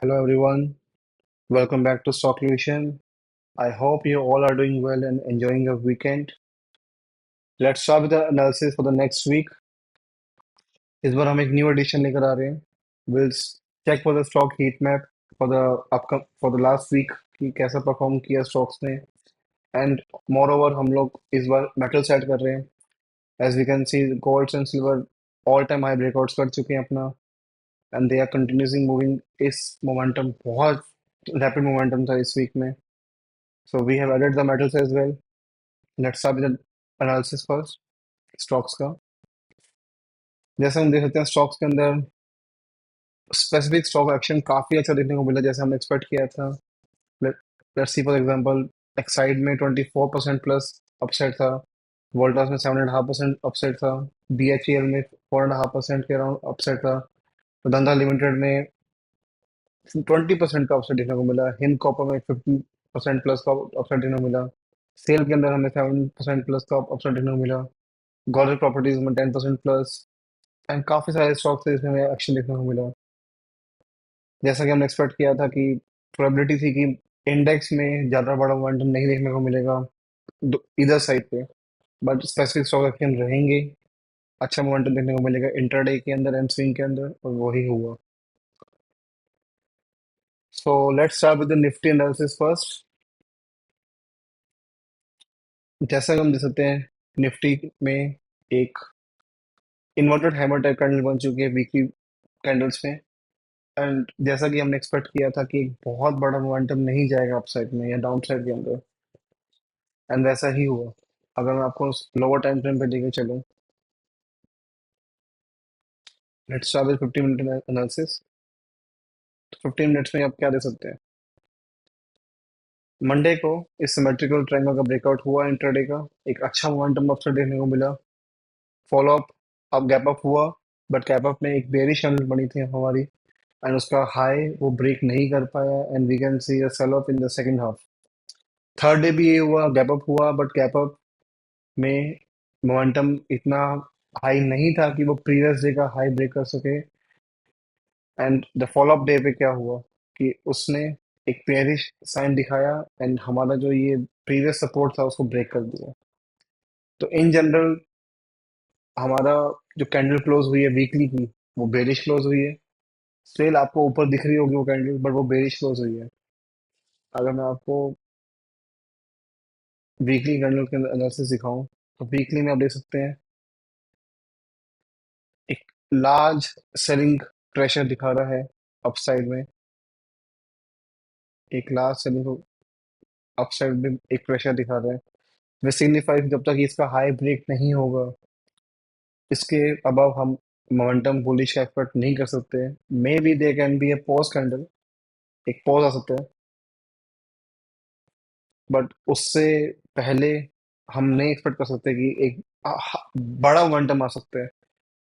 Hello everyone, welcome back to Solution. I hope you all are doing well and enjoying your weekend. Let's start with the analysis for the next week. इस बार हम एक new addition लेकर आ रहे हैं. We'll check for the stock heat map for the for the last week कि कैसा perform किया stocks ने. And moreover हम लोग इस बार मेटल सेट कर रहे हैं. As we can see, gold and silver all time high breakouts कर चुके हैं अपना, and they are continuously moving. इस momentum बहुत rapid momentum था इस वीक में. So we have added the metals as well. Let's start with the analysis first. Stocks का जैसे हम देख सकते हैं स्टॉक्स के अंदर स्पेसिफिक स्टॉक एक्शन काफी अच्छा देखने को मिला जैसे हमने एक्सपेक्ट किया था. Let's see for example, Exide में 24% प्लस अपसाइड था. वोल्टास में 7.5% अपसाइड था. बीएचईएल में 4.5% के अराउंड अपसाइड था. वेदांता लिमिटेड में 20% का अपसाइड देखने को मिला. हिंद कॉपर में 50% प्लस का अपसाइड देखने को मिला. सेल के अंदर हमें 7% प्लस का अपसाइड देखने को मिला. गौरव प्रॉपर्टीज में 10% प्लस. एंड काफी सारे स्टॉक्स थे जिसमें हमें एक्शन देखने को मिला. जैसा कि हमने एक्सपेक्ट किया था कि प्रोबेबिलिटी थी कि इंडेक्स में ज्यादा बड़ा मोमेंटम नहीं देखने को मिलेगा इधर साइड पे, बट स्पेसिफिक स्टॉक एक्शन रहेंगे. अच्छा मोमेंटम देखने को मिलेगा इंटरडे के अंदर एंड स्विंग के अंदर, और वही हुआ. So let's start with the Nifty analysis first. जैसा कि हम देख सकते हैं निफ्टी में एक इन्वर्टेड हैमर टाइप कैंडल बन चुकी है वीकली कैंडल्स में. एंड जैसा कि हमने एक्सपेक्ट किया था कि एक बहुत बड़ा मोमेंटम नहीं जाएगा अपसाइड में या डाउन साइड के अंदर, एंड वैसा ही हुआ. अगर मैं आपको लोअर टाइम फ्रेम पे लेके चलूं, let's start with 15 minute analysis. तो 15 मिनट्स में आप क्या दे सकते हैं. मंडे को इस सिमेट्रिकल ट्रायंगल का ब्रेकआउट हुआ इंट्राडे का. एक अच्छा मोमेंटम अपसाइड देखने को मिला. फॉलो अप, अब गैप अप हुआ, बट गैप अप में एक बेरिश कैंडल बनी थी हमारी, एंड उसका हाई वो ब्रेक नहीं कर पाया, and we can see a sell off in the second half. Third day भी ये हुआ, गैप अप हुआ, बट गैप अप में मोमेंटम इतना हाई नहीं था कि वो प्रीवियस डे का हाई ब्रेक कर सके. And the follow up day पे क्या हुआ कि उसने एक पेयरिश साइन दिखाया, एंड हमारा जो ये प्रीवियस सपोर्ट था उसको ब्रेक कर दिया. तो इन जनरल हमारा जो कैंडल क्लोज हुई है वीकली की, वो बेरिश क्लोज हुई है. स्टिल आपको ऊपर दिख रही होगी वो कैंडल, बट वो बेरिश क्लोज हुई है. अगर मैं आपको वीकली कैंडल के एनालिसिस दिखाऊं, तो वीकली में आप देख सकते हैं एक लार्ज सेलिंग प्रेशर दिखा रहा है अपसाइड में. एक लार्ज सेलिंग अपसाइड में एक प्रेशर दिखा रहा है. वे सिग्निफाइज जब तक इसका हाई ब्रेक नहीं होगा, इसके अबव हम मोमेंटम बुलिश का एक्सपेक्ट नहीं कर सकते. May be they can be a pause candle, एक पॉज आ सकता है, बट उससे पहले हम नहीं एक्सपेक्ट कर सकते कि एक बड़ा मोमेंटम आ सकता है.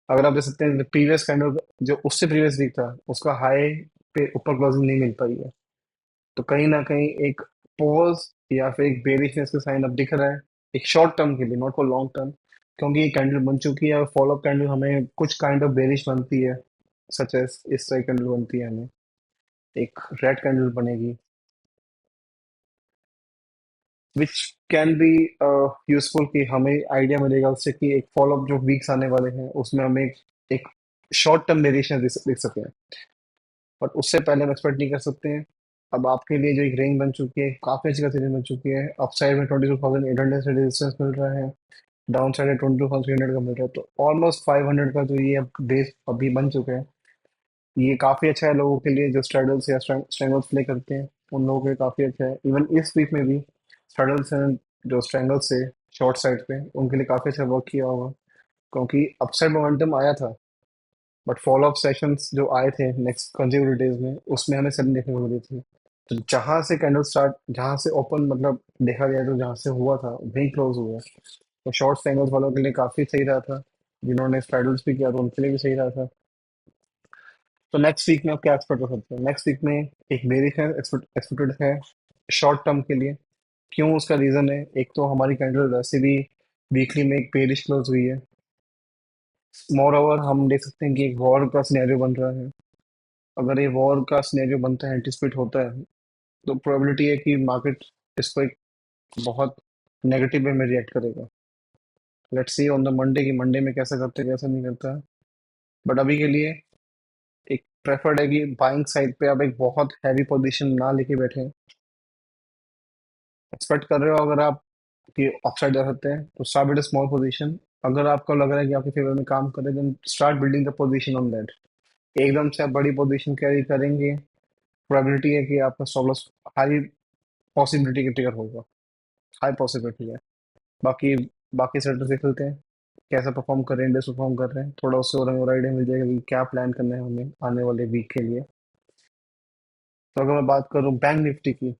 अगर आप देख सकते हैं प्रीवियस कैंडल जो उससे प्रीवियस वीक था, उसका हाई पे ऊपर क्लोजिंग नहीं मिल पाई है. तो कहीं ना कहीं एक पॉज या फिर एक बेरिशनेस का साइन अब दिख रहा है, एक शॉर्ट टर्म के लिए, नॉट फॉर लॉन्ग टर्म. क्योंकि ये कैंडल बन चुकी है और फॉलो अप कैंडल हमें कुछ काइंड ऑफ बेरिश बनती है, सच एस इस तरह कैंडल बनती है हमें. एक रेड कैंडल बनेगी विच कैन बी यूजफुल, कि हमें आइडिया मिलेगा उससे कि एक फॉलो अप जो वीक्स आने वाले हैं उसमें हमें एक शॉर्ट टर्म वेरिएशन दिख सके. बट उससे पहले हम एक्सपेक्ट नहीं कर सकते हैं. अब आपके लिए जो एक रेंज बन चुकी है, काफी अच्छी खासी रेंज बन चुकी है. अपसाइड में 22,800 से रेजिस्टेंस मिल रहा है, डाउन साइड में 22,300 का मिल रहा है. तो ऑलमोस्ट 500 का जो ये बेस अभी बन चुका है, ये काफी अच्छा है लोगों के लिए जो स्ट्रगल्स या स्ट्रगल्स प्ले करते हैं. उन लोगों के लिए काफी अच्छा है. इवन इस वीक में भी स्ट्रगल्स हैं, जो स्ट्रगल्स से शॉर्ट साइड पे, उनके लिए काफी अच्छा वर्क किया होगा. क्योंकि अपसाइड मोमेंटम आया था, बट फॉलो अप सेशंस जो आए थे नेक्स्ट कंसेक्यूटिव डेज में, उसमें हमें सेलिंग देखने को मिली थी. तो जहां से कैंडल स्टार्ट, जहां से ओपन मतलब देखा गया, तो जहां से हुआ था वहीं क्लोज हुआ. तो शॉर्ट एंगल्स वालों के लिए काफी सही रहा था. जिन्होंने स्ट्रैडल्स भी किया तो उनके लिए भी सही रहा था. तो नेक्स्ट वीक में आप क्या एक्सपेक्ट कर सकते हैं. नेक्स्ट वीक में एक बेरिश है एक्सपेक्टेड है शॉर्ट टर्म के लिए. क्यों, उसका रीजन है, एक तो हमारी कैंडल वैसे भी वीकली में एक बेरिश क्लोज हुई है. मोर ओवर हम देख सकते हैं कि एक वॉर का सिनेरियो बन रहा है. अगर ये वॉर का सिनेरियो बनता है, एंटिसिपेट होता है, तो प्रोबेबिलिटी है कि मार्केट इसको एक बहुत नेगेटिव वे में रिएक्ट करेगा। Let's see on the Monday की मंडे में कैसा करते हैं कैसा नहीं करता है। बट अभी के लिए एक प्रेफर्ड है कि बाइंग साइड पे आप एक बहुत हैवी पोजीशन ना लेके बैठे। एक्सपेक्ट कर रहे हो अगर आप कि अपसाइड जा सकते हैं तो स्टार्ट विद स्मॉल पोजीशन। अगर आपको लग रहा है कि आपके फेवर में काम करे, then start building the position on that. एकदम से आप बड़ी पोजीशन कैरी करेंगे, प्रोबेबिलिटी है कि आपका स्टॉप लॉस हाई पॉसिबिलिटी के ट्रिगर होगा, हाई पॉसिबिलिटी है। बाकी बाकी सेक्टर से खेलते हैं, कैसा परफॉर्म कर रहे हैं, इंडेक्स परफॉर्म कर रहे हैं, थोड़ा उससे और हमें और आइडिया मिल जाएगा कि क्या प्लान करना है हमें आने वाले वीक के लिए। तो अगर मैं बात करूं बैंक निफ्टी की,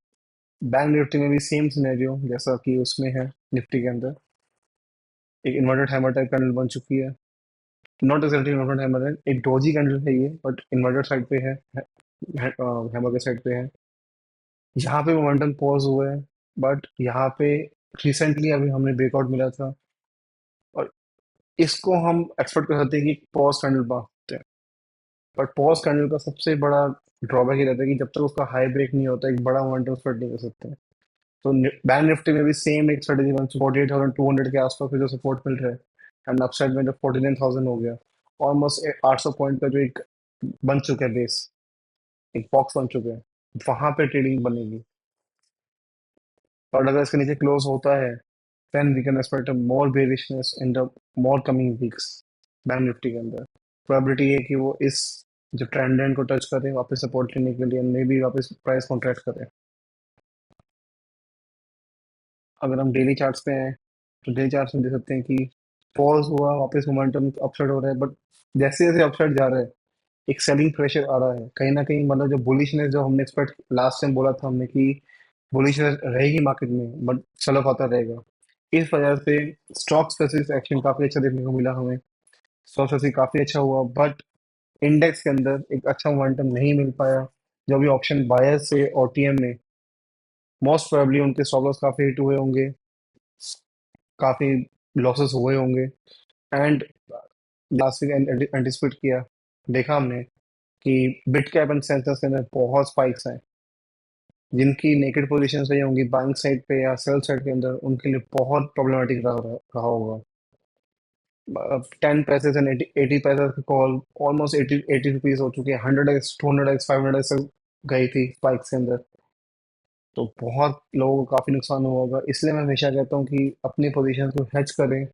बैंक निफ्टी में भी सेम सिनेरियो जैसा कि उसमें है। निफ्टी के अंदर एक इन्वर्टेड हैमर टाइप कैंडल बन चुकी है। नॉट एक्जैक्टली इन्वर्टेड हैमर है, एक डोजी कैंडल है ये, बट इन्वर्टेड साइड पे है, हैमर के साइड पे है। यहाँ पे मोमेंटम पॉज हुआ है, बट यहाँ पे रिसेंटली अभी हमें ब्रेकआउट मिला था, और इसको हम एक्सपेक्ट कर सकते हैं कि पॉज कैंडल बनते हैं। बट पॉज कैंडल का सबसे बड़ा ड्रॉबैक ये रहता है कि जब तक उसका हाई ब्रेक नहीं होता, एक बड़ा मोमेंटम स्प्रेड नहीं कर सकते। तो बैंक निफ्टी में भी सेम एक स्ट्रेटेजी बन, 48,200 के आसपास में जो सपोर्ट मिल रहा है, एंड अपसाइड में जब 49,000 हो गया, ऑलमोस्ट 800 पॉइंट का जो एक बन चुका है बेस, एक बॉक्स बन चुके हैं, वहां पे ट्रेडिंग बनेगी। और अगर इसके नीचे क्लोज होता है, then we can expect a more bearishness in the more coming weeks bank Nifty के अंदर। प्रोबेबिलिटी है कि वो इस जो ट्रेंड लाइन को टच करे वापस सपोर्ट लेने के लिए, मे बी वापस प्राइस कॉन्ट्रैक्ट करे। अगर हम डेली चार्ट्स पे हैं, तो डेली चार्ट्स में देख सकते हैं कि पॉज हुआ, वापस मोमेंटम अपसाइड हो रहा है, बट जैसे जैसे अपसाइड जा रहा है, एक सेलिंग प्रेशर आ रहा है कहीं ना कहीं। मतलब जो बुलिशनेस जो हमने एक्सपेक्ट लास्ट टाइम बोला था हमने कि बुलिशनेस रहेगी मार्केट में, बट सेल ऑफ आता रहेगा। इस वजह से स्टॉक स्पेसिफिक एक्शन काफी अच्छा देखने को मिला हमें। स्टॉक स्पेसिफिक काफी अच्छा हुआ, बट इंडेक्स के अंदर एक अच्छा मोमेंटम नहीं मिल पाया। जो भी ऑप्शन बायर्स से और टीएम में, मोस्ट प्रोबेबली उनके स्टॉप लॉस काफी हिट हुए होंगे, काफी लॉसेस हुए होंगे। एंड लास्ट वीक एंटिसिपेट किया, देखा हमने कि बिट कैप एंड सेंसेक्स के अंदर बहुत स्पाइक्स हैं। जिनकी नेकेड पोजीशन रही होंगी बाइंग साइड पे या सेल साइड के अंदर, उनके लिए बहुत प्रॉब्लमेटिक रहा होगा। 10 पैसे से 80 पैसे की कॉल ऑलमोस्ट 80 रुपीज हो चुकी है, 100x 200x 500x गई थी स्पाइक्स के अंदर। तो बहुत लोगों को काफी नुकसान हुआ होगा, इसलिए मैं हमेशा कहता हूँ कि अपनी पोजीशन को हेज करें।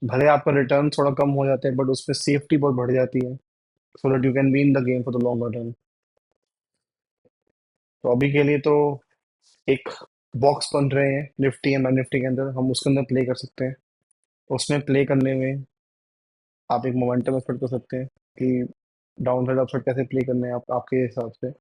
भले आपका रिटर्न थोड़ा कम हो जाता है, बट उसमें सेफ्टी बहुत बढ़ जाती है, so that you can be in the game for the longer run. तो अभी के लिए तो एक बॉक्स बन रहे हैं निफ्टी एंड बैंक निफ्टी के अंदर, हम उसके अंदर प्ले कर सकते हैं। उसमें प्ले करने में आप एक मोमेंटम एक्सपेक्ट कर सकते हैं कि डाउन साइड अपसाइड कैसे प्ले करने हैं आप आपके हिसाब से।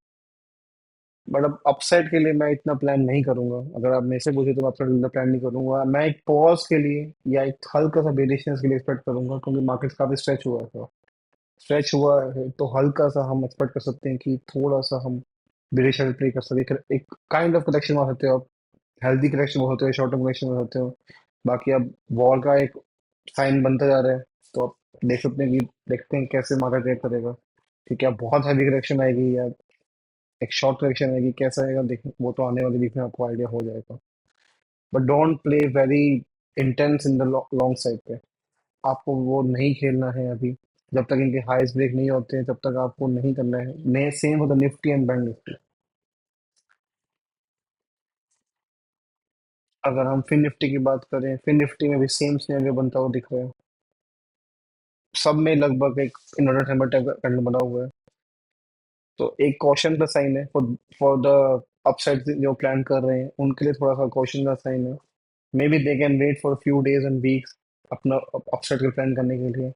बट अब अपसाइड के लिए मैं इतना प्लान नहीं करूंगा। अगर आप मेरे से पूछे तो मैं अपसाइड इतना प्लान नहीं करूंगा। मैं एक पॉज के लिए या एक हल्का सा बेरिशनेस के लिए एक्सपेक्ट करूंगा, क्योंकि मार्केट काफी स्ट्रेच हुआ है। स्ट्रेच हुआ है तो हल्का सा हम एक्सपेक्ट कर सकते हैं कि थोड़ा सा हम बेरिश प्ले कर सकते हैं, एक काइंड ऑफ करेक्शन आ सकते हो आप। हेल्दी करेक्शन हो सकते हो, शॉर्ट टर्म करेक्शन हो सकते हो। बाकी अब वॉर का एक साइन बनता जा रहा है, तो आप देख सकते हैं कि देखते हैं कैसे मार्केट रेट करेगा। ठीक है, अब बहुत हैवी करेक्शन आएगी या एक शॉर्ट करेक्शन आएगी, कैसा आएगा देख, वो तो आने वाले वीक में आपको आइडिया हो जाएगा। But don't play very intense in the long side पे। आपको वो नहीं खेलना है अभी। जब तक इनके हाईस ब्रेक नहीं होते हैं, तब तक आपको नहीं करना है। ने सेम होता निफ्टी एंड बैंक निफ्टी। अगर हम फिन निफ्टी की बात करें, फिन निफ्टी में भी सेम सिनेरियो बनता हुआ दिख रहा है। सब में लगभग एक इन्वर्टेड हैमर टाइप का पैटर्न बना हुआ है। तो एक कॉशन का साइन है फॉर फॉर द अपसाइड जो प्लान कर रहे हैं उनके लिए, थोड़ा सा कॉशन का साइन है। Maybe they can wait for few days and weeks अपना अपसाइड का प्लान करने के लिए।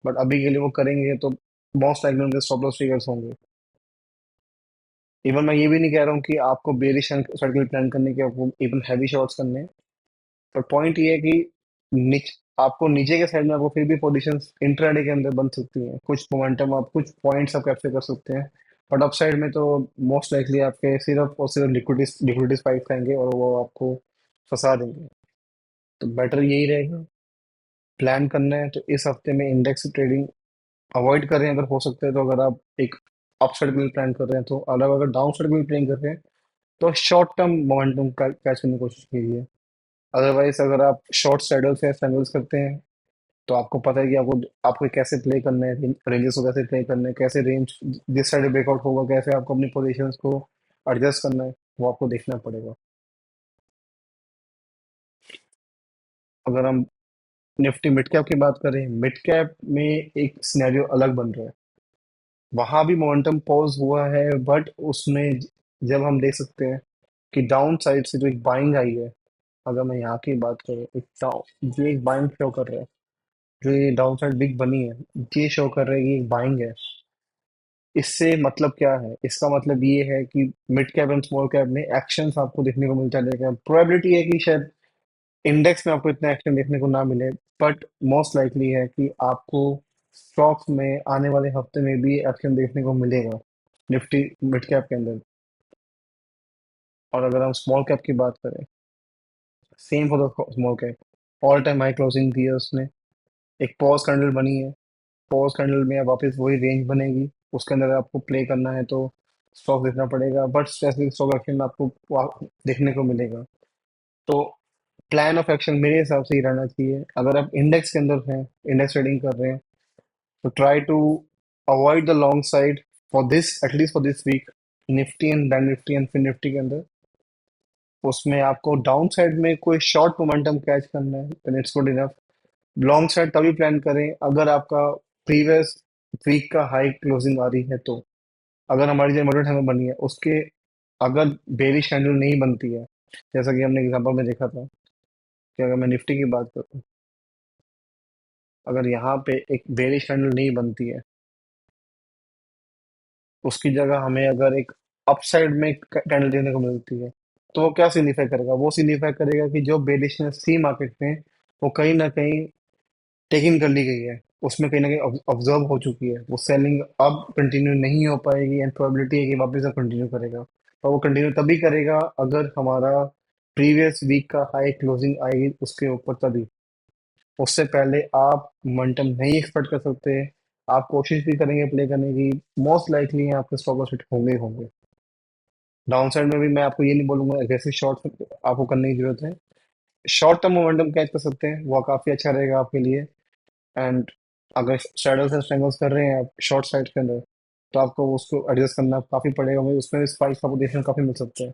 बट अभी के लिए वो करेंगे तो मोस्ट लाइकली उनके स्टॉप लॉस फिगर्स होंगे। इवन मैं ये भी नहीं कह रहा हूँ कि आपको बेरिश साइड के लिए प्लान करने के, आपको इवन हैवी शॉट्स करने हैं। पर पॉइंट ये है कि आपको नीचे के साइड में आपको फिर भी पोजीशंस इंट्राडे के अंदर बन सकती हैं, कुछ मोमेंटम आप कुछ पॉइंट्स आप कैप्चर कर सकते हैं। बट अप साइड में तो मोस्ट लाइकली आपके सिर्फ और सिर्फ लिक्विडिटी लिक्विडिटी स्पाइक आएंगे और वो आपको फंसा देंगे। तो बेटर यही रहेगा, प्लान करना है तो इस हफ्ते में इंडेक्स ट्रेडिंग अवॉइड करें अगर हो सकता है। तो अगर आप एक अपसाइड के लिए प्लान कर रहे हैं तो अलग, अगर डाउन साइड के लिए प्लान कर रहे हैं तो शॉर्ट टर्म मोमेंटम कैच करने की कोशिश कीजिए। अदरवाइज अगर आप शॉर्ट सैडल्स या सैंडल्स करते हैं तो आपको पता है कि आपको आपको कैसे प्ले करना है, रेंजेस को कैसे प्ले करना है, कैसे रेंज जिस साइड ब्रेकआउट होगा कैसे आपको अपनी पोजीशंस को एडजस्ट करना है, वो आपको देखना पड़ेगा। अगर हम निफ्टी मिड कैप की बात करें, मिड कैप में एक सिनेरियो अलग बन रहा है। वहां भी मोमेंटम पॉज हुआ है, बट उसमें जब हम देख सकते हैं कि डाउन साइड से जो एक बाइंग आई है, अगर मैं यहाँ की बात करूँ, एक डाउन जो एक बाइंग शो कर रहा है, जो ये डाउन साइड बिग बनी है, ये शो कर रहा है कि एक बाइंग है। इससे मतलब क्या है? इसका मतलब ये है कि mid cap and small cap में एक्शंस आपको देखने को मिलता रहेगा। प्रोबेबिलिटी है कि शायद इंडेक्स में आपको इतना एक्शन देखने को ना मिले, बट मोस्ट लाइकली है कि आपको स्टॉक्स में आने वाले हफ्ते में भी एक्शन देखने को मिलेगा, निफ्टी मिड कैप के अंदर। और अगर हम स्मॉल कैप की बात करें, same for the small cap, all time high closing दी है उसने। एक पॉज कैंडल बनी है, पॉज कैंडल में अब वापस वही रेंज बनेगी, उसके अंदर आपको प्ले करना है तो स्टॉक देखना पड़ेगा, बट स्पेसिफिक स्टॉक एक्शन में आपको देखने को मिलेगा। तो प्लान ऑफ एक्शन मेरे हिसाब से ही रहना चाहिए। अगर आप इंडेक्स के अंदर हैं, इंडेक्स ट्रेडिंग कर रहे हैं, तो try to avoid the long side for this, at least for this week, Nifty and bank Nifty and Fin Nifty के अंदर। उसमें आपको डाउन साइड में कोई शॉर्ट मोमेंटम कैच करना है, then it's good enough. Long side तभी प्लान करें अगर आपका प्रीवियस वीक का हाई क्लोजिंग आ रही है तो। अगर हमारी जो मॉडरेट हमें बनी है उसके अगर बेरिश कैंडल नहीं बनती है, जैसा कि हमने एग्जांपल में देखा था, कि अगर मैं निफ्टी की बात करूं, अगर यहाँ पे एक बेरिश कैंडल नहीं बनती है, उसकी जगह हमें अगर एक अपसाइड में कैंडल देखने को मिलती है, तो वो क्या सिग्निफाई करेगा? वो सिग्निफाई करेगा कि जो बेरिशनेस थी मार्केट में, वो कहीं ना कहीं टेक इन कर ली गई है, उसमें कहीं ना कहीं ऑब्जर्व हो चुकी है। वो सेलिंग अब कंटिन्यू नहीं हो पाएगी एंड प्रोबेबिलिटी है कि वापस अब कंटिन्यू करेगा। पर वो कंटिन्यू तभी करेगा अगर हमारा प्रीवियस वीक का हाई क्लोजिंग आएगी उसके ऊपर, तभी। उससे पहले आप मोमेंटम नहीं एक्सपेक्ट कर सकते। आप कोशिश भी करेंगे प्ले करने की, मोस्ट लाइकली आपके स्टॉक लॉस हिट होंगे ही होंगे। डाउन साइड में भी मैं आपको ये नहीं बोलूंगा एग्रेसिव शॉर्ट आपको करने की जरूरत है। शॉर्ट टर्म मोमेंटम कैच कर सकते हैं, वो काफी अच्छा रहेगा आपके लिए। एंड अगर शैडोज एंड स्ट्रेंगल्स कर रहे हैं आप शॉर्ट साइड के अंदर, तो आपको उसको एडजस्ट करना काफी पड़ेगा, मुझे उसमें स्पाइस का पोजीशन काफी मिल सकते हैं।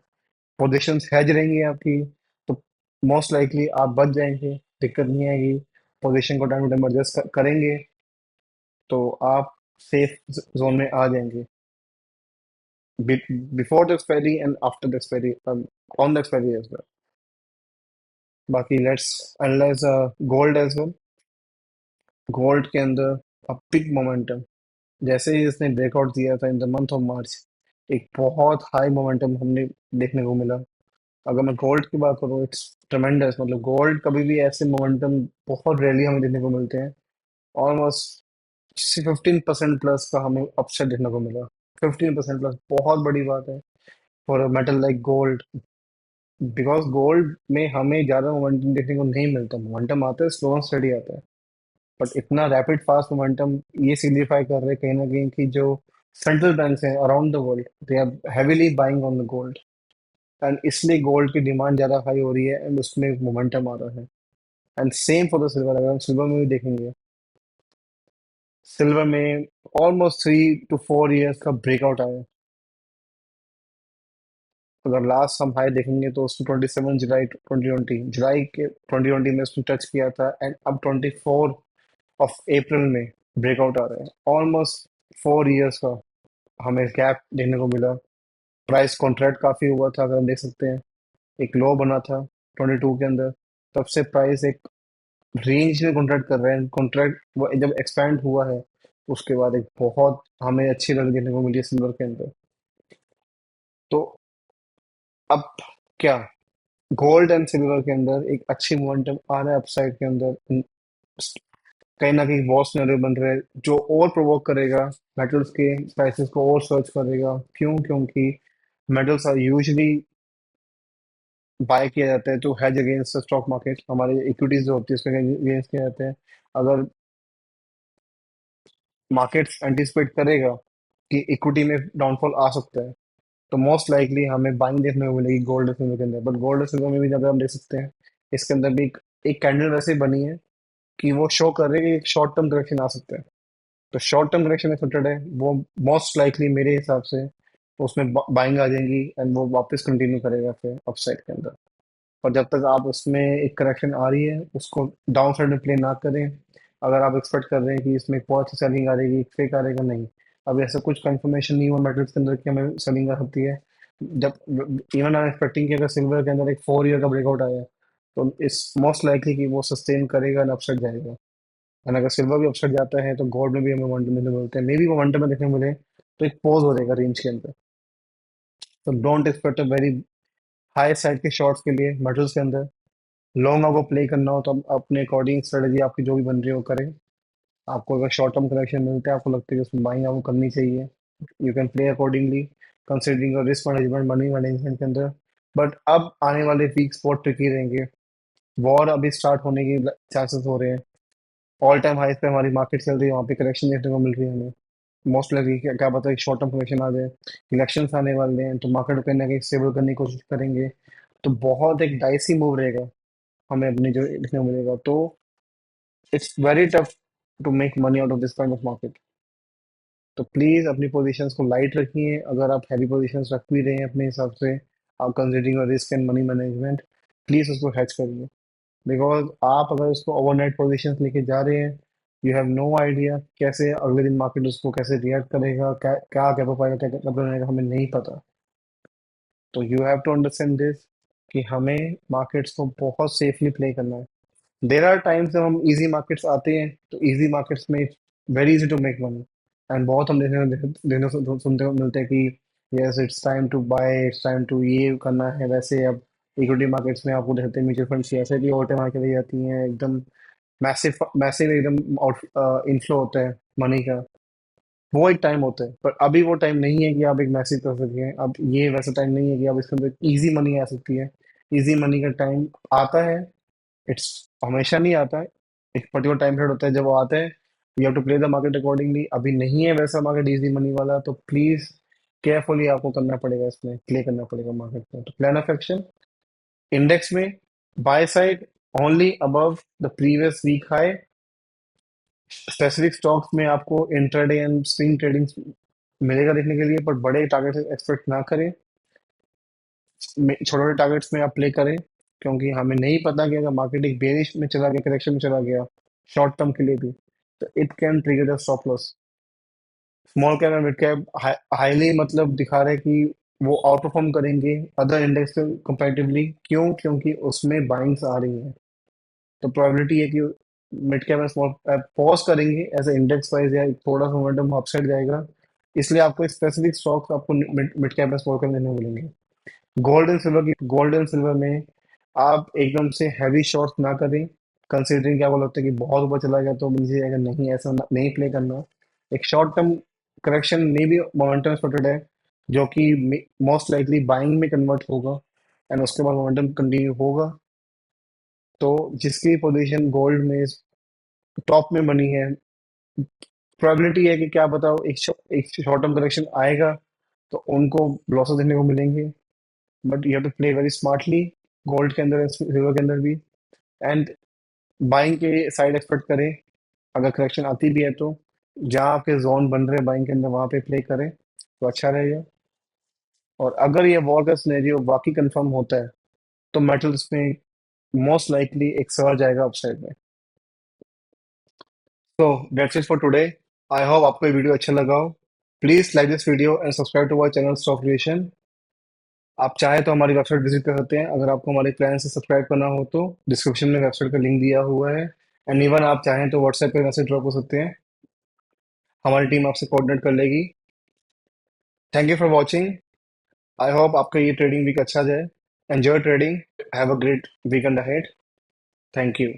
पोजीशंस हैज रहेंगी आपकी, तो मोस्ट लाइकली आप बच जाएंगे, दिक्कत नहीं आएगी। पोजीशन को टाइम टू टाइम एडजस्ट करेंगे तो आप सेफ जोन में आ जाएंगे, before the expiry and after the expiry, on the expiry as well. बाकी let's analyse gold as well. Gold के अंदर अ बिग मोमेंटम, जैसे ही इसने ब्रेकआउट दिया था in the month of March, एक बहुत हाई मोमेंटम हमने देखने को मिला। अगर मैं गोल्ड की बात करूँ, इट्स ट्रेमेंडस। मतलब गोल्ड कभी भी ऐसे मोमेंटम बहुत रेयरली हमें देखने को मिलते हैं। ऑलमोस्ट 15% प्लस का हमें अपसेट देखने को मिला। 15% प्लस बहुत बड़ी बात है for a metal like gold, because gold में हमें ज्यादा मोमेंटम देखने को नहीं मिलता। मोमेंटम आता है, स्लो एंड स्टडी आता है, बट इतना रैपिड फास्ट मोमेंटम ये सिग्निफाई कर रहे हैं कहीं ना कहीं कि जो सेंट्रल बैंक्स हैं around the world, they are heavily buying on the gold. And इसलिए गोल्ड की डिमांड ज्यादा हाई हो रही है एंड उसमें मोमेंटम आ रहा है। And same for the silver, अगर हम सिल्वर में भी देखेंगे, सिल्वर में ऑलमोस्ट 3 to 4 years का ब्रेकआउट आया है। अगर लास्ट हम हाई देखेंगे तो उसमें 27 जुलाई 2020, जुलाई के 2020 में उसने टच किया था, एंड अब 24 अप्रैल में ब्रेकआउट आ रहा है। ऑलमोस्ट 4 years का हमें गैप देखने को मिला। प्राइस कॉन्ट्रैक्ट काफी हुआ था, अगर हम देख सकते हैं। एक लो बना था 22 के अंदर, तब से प्राइस एक रेंज में कॉन्ट्रैक्ट कर रहे हैं। कॉन्ट्रैक्ट जब एक्सपैंड हुआ है उसके बाद एक बहुत हमें अच्छी रैली देखने को मिली है सिल्वर के अंदर। तो अब क्या, गोल्ड एंड सिल्वर के अंदर एक अच्छी मोमेंटम आ रहा है अपसाइड के अंदर। कहीं ना कहीं वॉर सिनेरियो बन रहा है जो और प्रोवोक करेगा, मेटल्स के प्राइसेस को और सर्च करेगा। क्यों? क्योंकि मेटल्स आर यूजुअली बाय किया जाता है तो हेज अगेंस्ट स्टॉक मार्केट, हमारे इक्विटीज जो होती है उसके अगेंस्ट किया जाता है। अगर मार्केट्स एंटिसिपेट करेगा कि इक्विटी में डाउनफॉल आ सकता है, तो मोस्ट लाइकली हमें बाइंग देखने को मिलेगी गोल्ड और सिल्वर के अंदर। बट गोल्ड और सिल्वर में भी अगर हम देख सकते हैं, इसके अंदर भी एक कैंडल वैसे बनी है कि वो शो कर रही है कि एक शॉर्ट टर्म करेक्शन आ सकता है। तो शॉर्ट टर्म करेक्शन एक्सपेक्टेड है, वो मोस्ट लाइकली मेरे हिसाब से उसमें बाइंग आ जाएंगी एंड वो वापस कंटिन्यू करेगा फिर अपसाइड के अंदर। और जब तक आप उसमें एक करेक्शन आ रही है, उसको डाउन साइड में प्ले ना करें। अगर आप एक्सपेक्ट कर रहे हैं कि इसमें एक बहुत अच्छी सेलिंग आ रहेगी, फेक आ रहेगा, नहीं। अभी ऐसा कुछ कंफर्मेशन नहीं हुआ मेटल्स के अंदर कि हमें सेलिंग आ सकती है। जब इवन आई एक्सपेक्टिंग कि अगर सिल्वर के अंदर एक 4 ईयर का ब्रेकआउट आया, तो इस मोस्ट लाइकली कि वो सस्टेन करेगा एंड अपसाइड जाएगा। एंड अगर सिल्वर भी अपसाइड जाता है, तो गोल्ड में भी हमें वन मिलने मिलते हैं, मे बी वो वन में देखने को मिले, तो एक पॉज हो जाएगा रेंज के अंदर। तो don't expect a very high side के शॉर्ट्स के लिए मेटल्स के अंदर। लॉन्ग आपको प्ले करना हो तो आप अपने अकॉर्डिंग स्ट्रेटजी आपकी जो भी बन रही है वो करें। आपको अगर शॉर्ट टर्म करेक्शन मिलता है, आपको लगता है कि उसमें बाइंग आपको करनी चाहिए, you can play accordingly, considering your risk management, money management के अंदर। बट अब आने वाले वीक बहुत ट्रिकी रहेंगे। वॉर अभी स्टार्ट होने के चांसेस हो रहे हैं। ऑल टाइम हाइस पे हमारी मार्केट चल रही है, वहाँ पे करेक्शन देखने को मिल रही है हमें। मोस्ट लाइकली क्या क्या पता है शॉर्ट टर्म करेक्शन आ जाए। इलेक्शंस आने वाले हैं, तो मार्केट को कहीं ना कहीं स्टेबल करने की कोशिश करेंगे। तो बहुत एक डाइसी मूव रहेगा हमें अपनी जो देखने को मिलेगा। तो it's very tough to make money out of this kind of market. तो प्लीज अपनी पोजीशंस को लाइट रखिए। अगर आप हैवी पोजीशंस रख भी रहे हैं अपने हिसाब से, आप considering risk and money management, please उसको हैच करिए। बिकॉज आप अगर उसको ओवरनाइट पोजीशंस लेके जा रहे हैं, यू हैव नो आइडिया कैसे अगले दिन मार्केट उसको कैसे रिएक्ट करेगा, क्या क्या गैप अप आएगा, क्या गैप डाउन आएगा, हमें नहीं पता। तो you have to understand this कि हमें मार्केट्स को बहुत सेफली प्ले करना है। देर आर टाइम्स जब हम इजी मार्केट्स आते हैं, तो इजी मार्केट्स में very easy to make money. And बहुत हम सुनते को मिलते हैं कि yes it's time to buy, it's time to ये करना है वैसे। अब इक्विटी मार्केट्स में आपको देखते हैं म्यूचुअल फंड्स ऐसे भी ऑल टाइम आके रह जाती हैं एकदम मैसिव मैसिव एकदम आउट इनफ्लो होता है मनी का। वो एक टाइम होता है, पर अभी वो टाइम नहीं है कि आप एक मैसेज कर सकें। अब ये वैसा टाइम नहीं है कि आप इसके अंदर इजी मनी आ सकती है। इजी मनी का टाइम आता है, इट्स हमेशा नहीं आता है। एक पर्टिकुलर टाइम पीरियड होता है जब वो आता है। You have to play the market accordingly. अभी नहीं है वैसा मार्केट इजी मनी वाला, तो प्लीज केयरफुली आपको करना पड़ेगा, इसमें प्ले करना पड़ेगा मार्केट में। तो प्लान ऑफ एक्शन इंडेक्स में buy side only above the previous week high. Specific stocks में आपको इंट्राडे एंड स्विंग ट्रेडिंग मिलेगा देखने के लिए, पर बड़े टारगेट एक्सपेक्ट ना करें। छोटे छोटे टारगेट्स में आप प्ले करें, क्योंकि हमें नहीं पता कि अगर मार्केट एक बेरिश में चला गया, करेक्शन में चला गया शॉर्ट टर्म के लिए भी, तो it can trigger the stop loss. Small cap and mid cap highly मतलब दिखा रहे हैं कि वो आउट परफॉर्म करेंगे अदर इंडेक्स से कंपैरेटिवली। क्यों? क्योंकि उसमें बाइंग्स आ रही हैं। तो प्रोबेबिलिटी है कि mid cap and small cap pause करेंगे एज ए इंडेक्स वाइज, या थोड़ा सा मोमेंटम अपसाइड जाएगा। इसलिए आपको स्पेसिफिक स्टॉक्स आपको mid cap and small cap देने मिलेंगे। गोल्ड एंड सिल्वर में आप एकदम से हैवी शॉट्स ना करें। कंसिडरिंग क्या बोला लगता है कि बहुत ऊपर चला गया तो नीचे जाएगा, नहीं, ऐसा नहीं प्ले करना। एक शॉर्ट टर्म करेक्शन में भी मोमेंटम एक्सपेक्टेड है, जो कि मोस्ट लाइकली बाइंग में कन्वर्ट होगा एंड उसके बाद मोमेंटम कंटिन्यू होगा। तो जिसकी पोजीशन गोल्ड में टॉप में बनी है, प्रोबेबिलिटी है कि क्या बताओ एक शॉर्ट टर्म करेक्शन आएगा, तो उनको लॉसेस देखने को मिलेंगे। But you have to play very smartly, gold के अंदर सिल्वर के अंदर भी। एंड बाइंग के साइड एक्सपेक्ट करें, अगर करेक्शन आती भी है तो जहाँ आपके जोन बन रहे हैं बाइंग के अंदर, वहां पे प्ले करें तो अच्छा रहेगा। और अगर ये वॉर का सिनेरियो बाकी कंफर्म होता है, तो मेटल्स में मोस्ट लाइकली एक सर्ज आएगा अपसाइड में। तो that's it for today. I hope आपको ये वीडियो अच्छा लगा हो। Please like this video and subscribe to our channel stock creation. आप चाहें तो हमारी वेबसाइट विजिट कर सकते हैं। अगर आपको हमारे प्लान से सब्सक्राइब करना हो, तो डिस्क्रिप्शन में वेबसाइट का लिंक दिया हुआ है। एंड इवन आप चाहें तो व्हाट्सएप पे मैसेज ड्रॉप कर सकते हैं, हमारी टीम आपसे कोऑर्डिनेट कर लेगी। Thank you for watching. I hope आपका ये ट्रेडिंग वीक अच्छा जाए। Enjoy trading. Have a great weekend ahead. Thank you.